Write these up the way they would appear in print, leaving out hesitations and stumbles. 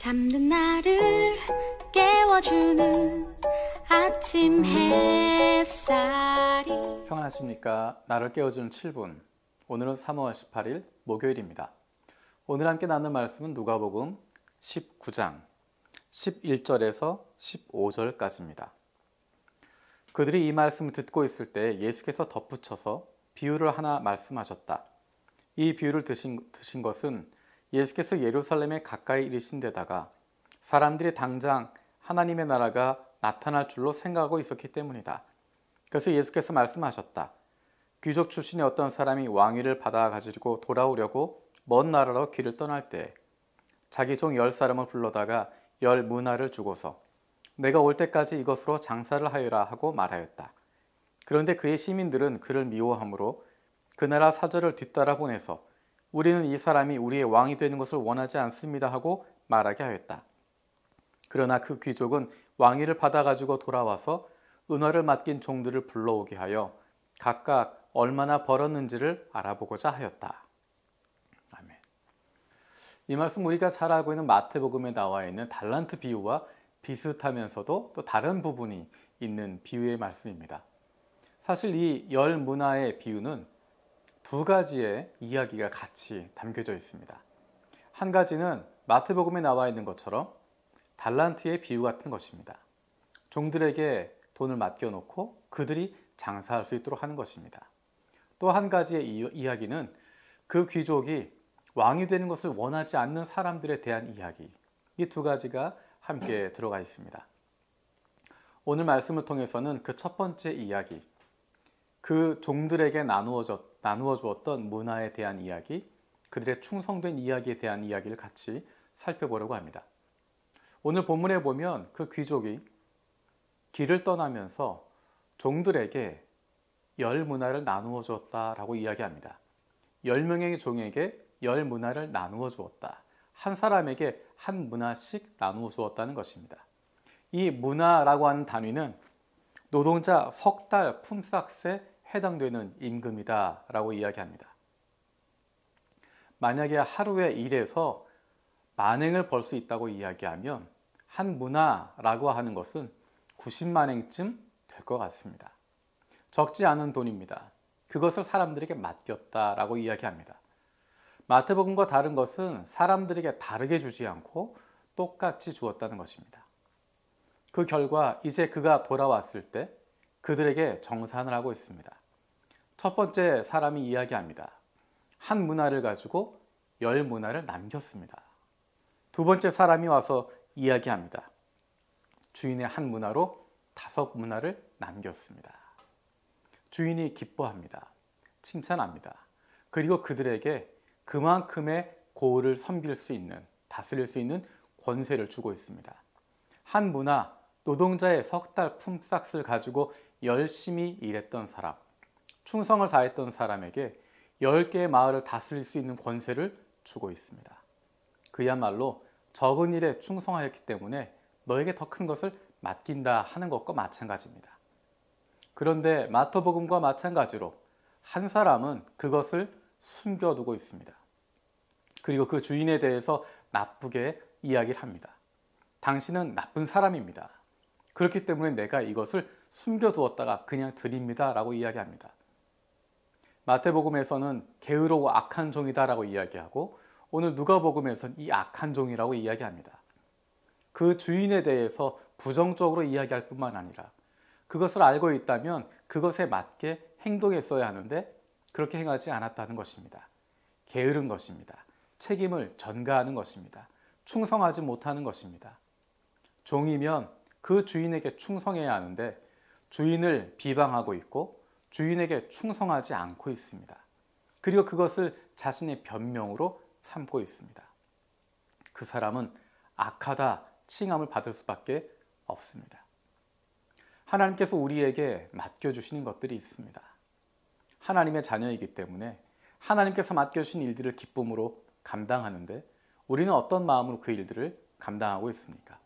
잠든 나를 깨워주는 아침 햇살이 평안하십니까? 나를 깨워주는 7분. 오늘은 3월 18일 목요일입니다. 오늘 함께 나눈 말씀은 누가복음 19장 11절에서 15절까지입니다. 그들이 이 말씀을 듣고 있을 때 예수께서 덧붙여서 비유를 하나 말씀하셨다. 이 비유를 드신 것은 예수께서 예루살렘에 가까이 이르신 데다가 사람들이 당장 하나님의 나라가 나타날 줄로 생각하고 있었기 때문이다. 그래서 예수께서 말씀하셨다. 귀족 출신의 어떤 사람이 왕위를 받아 가지고 돌아오려고 먼 나라로 길을 떠날 때 자기 종 10사람을 불러다가 10문화를 주고서 내가 올 때까지 이것으로 장사를 하여라 하고 말하였다. 그런데 그의 시민들은 그를 미워하므로 그 나라 사절을 뒤따라 보내서 우리는 이 사람이 우리의 왕이 되는 것을 원하지 않습니다 하고 말하게 하였다. 그러나 그 귀족은 왕위를 받아가지고 돌아와서 은화를 맡긴 종들을 불러오게 하여 각각 얼마나 벌었는지를 알아보고자 하였다. 아멘. 이 말씀 우리가 잘 알고 있는 마태복음에 나와 있는 달란트 비유와 비슷하면서도 또 다른 부분이 있는 비유의 말씀입니다. 사실 이 10문화의 비유는 두 가지의 이야기가 같이 담겨져 있습니다. 한 가지는 마태복음에 나와 있는 것처럼 달란트의 비유 같은 것입니다. 종들에게 돈을 맡겨놓고 그들이 장사할 수 있도록 하는 것입니다. 또 한 가지의 이야기는 그 귀족이 왕이 되는 것을 원하지 않는 사람들에 대한 이야기. 이 두 가지가 함께 들어가 있습니다. 오늘 말씀을 통해서는 그 첫 번째 이야기, 그 종들에게 나누어 주었던 문화에 대한 이야기, 그들의 충성된 이야기에 대한 이야기를 같이 살펴보려고 합니다. 오늘 본문에 보면 그 귀족이 길을 떠나면서 종들에게 10문화를 나누어 주었다라고 이야기합니다. 10명의 종에게 10문화를 나누어 주었다. 한 사람에게 한 문화씩 나누어 주었다는 것입니다. 이 문화라고 하는 단위는 노동자 석 달 품삯에 해당되는 임금이다 라고 이야기합니다. 만약에 하루에 일해서 만행을 벌 수 있다고 이야기하면 한 문화라고 하는 것은 90만행쯤 될 것 같습니다. 적지 않은 돈입니다. 그것을 사람들에게 맡겼다라고 이야기합니다. 마태복음과 다른 것은 사람들에게 다르게 주지 않고 똑같이 주었다는 것입니다. 그 결과 이제 그가 돌아왔을 때 그들에게 정산을 하고 있습니다. 첫 번째 사람이 이야기합니다. 한 문화를 가지고 10문화를 남겼습니다. 두 번째 사람이 와서 이야기합니다. 주인의 한 문화로 5문화를 남겼습니다. 주인이 기뻐합니다. 칭찬합니다. 그리고 그들에게 그만큼의 고을을 섬길 수 있는, 다스릴 수 있는 권세를 주고 있습니다. 한 문화, 노동자의 석 달 품삯을 가지고 열심히 일했던 사람, 충성을 다했던 사람에게 10개의 마을을 다스릴 수 있는 권세를 주고 있습니다. 그야말로 적은 일에 충성하였기 때문에 너에게 더 큰 것을 맡긴다 하는 것과 마찬가지입니다. 그런데 마태복음과 마찬가지로 한 사람은 그것을 숨겨두고 있습니다. 그리고 그 주인에 대해서 나쁘게 이야기를 합니다. 당신은 나쁜 사람입니다. 그렇기 때문에 내가 이것을 숨겨두었다가 그냥 드립니다 라고 이야기합니다. 마태복음에서는 게으르고 악한 종이다 라고 이야기하고 오늘 누가복음에서는 이 악한 종이라고 이야기합니다. 그 주인에 대해서 부정적으로 이야기할 뿐만 아니라 그것을 알고 있다면 그것에 맞게 행동했어야 하는데 그렇게 행하지 않았다는 것입니다. 게으른 것입니다. 책임을 전가하는 것입니다. 충성하지 못하는 것입니다. 종이면 그 주인에게 충성해야 하는데 주인을 비방하고 있고 주인에게 충성하지 않고 있습니다. 그리고 그것을 자신의 변명으로 삼고 있습니다. 그 사람은 악하다 칭함을 받을 수밖에 없습니다. 하나님께서 우리에게 맡겨주시는 것들이 있습니다. 하나님의 자녀이기 때문에 하나님께서 맡겨주신 일들을 기쁨으로 감당하는데 우리는 어떤 마음으로 그 일들을 감당하고 있습니까?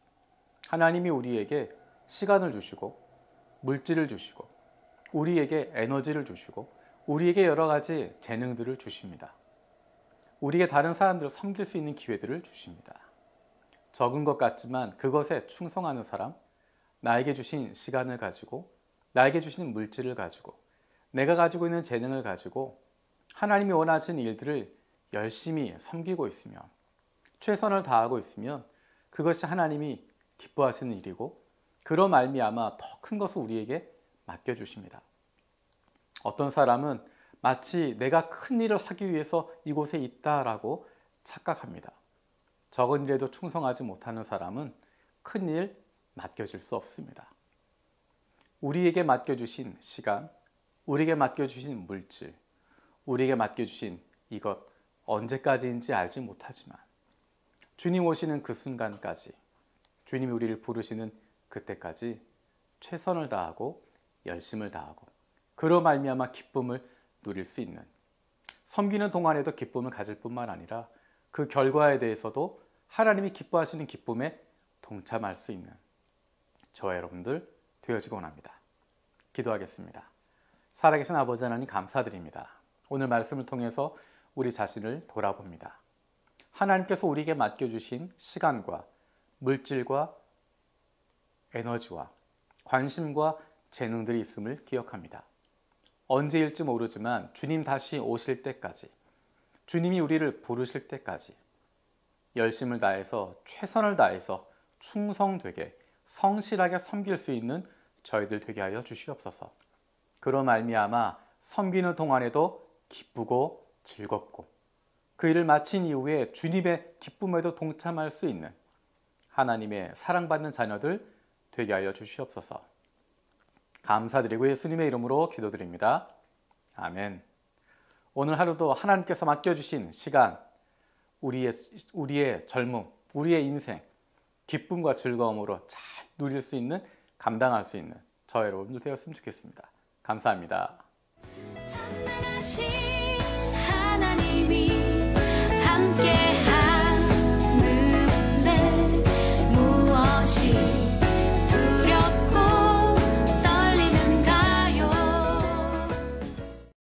하나님이 우리에게 시간을 주시고 물질을 주시고 우리에게 에너지를 주시고 우리에게 여러 가지 재능들을 주십니다. 우리에게 다른 사람들을 섬길 수 있는 기회들을 주십니다. 적은 것 같지만 그것에 충성하는 사람, 나에게 주신 시간을 가지고, 나에게 주신 물질을 가지고, 내가 가지고 있는 재능을 가지고 하나님이 원하시는 일들을 열심히 섬기고 있으면, 최선을 다하고 있으면 그것이 하나님이 기뻐하시는 일이고, 그로 말미암아 더 큰 것을 우리에게 맡겨주십니다. 어떤 사람은 마치 내가 큰 일을 하기 위해서 이곳에 있다라고 착각합니다. 적은 일에도 충성하지 못하는 사람은 큰 일 맡겨질 수 없습니다. 우리에게 맡겨주신 시간, 우리에게 맡겨주신 물질, 우리에게 맡겨주신 이것 언제까지인지 알지 못하지만 주님 오시는 그 순간까지, 주님이 우리를 부르시는 그때까지 최선을 다하고 열심을 다하고 그로 말미암아 기쁨을 누릴 수 있는, 섬기는 동안에도 기쁨을 가질 뿐만 아니라 그 결과에 대해서도 하나님이 기뻐하시는 기쁨에 동참할 수 있는 저와 여러분들 되어지기 원합니다. 기도하겠습니다. 살아계신 아버지 하나님 감사드립니다. 오늘 말씀을 통해서 우리 자신을 돌아봅니다. 하나님께서 우리에게 맡겨주신 시간과 물질과 에너지와 관심과 재능들이 있음을 기억합니다. 언제일지 모르지만 주님 다시 오실 때까지, 주님이 우리를 부르실 때까지 열심을 다해서 최선을 다해서 충성되게 성실하게 섬길 수 있는 저희들 되게 하여 주시옵소서. 그로 말미암아 섬기는 동안에도 기쁘고 즐겁고 그 일을 마친 이후에 주님의 기쁨에도 동참할 수 있는 하나님의 사랑받는 자녀들 되게 하여 주시옵소서. 감사드리고 예수님의 이름으로 기도드립니다. 아멘. 오늘 하루도 하나님께서 맡겨주신 시간, 우리의 젊음, 우리의 인생, 기쁨과 즐거움으로 잘 누릴 수 있는, 감당할 수 있는 저 여러분들 되었으면 좋겠습니다. 감사합니다. 찬양하시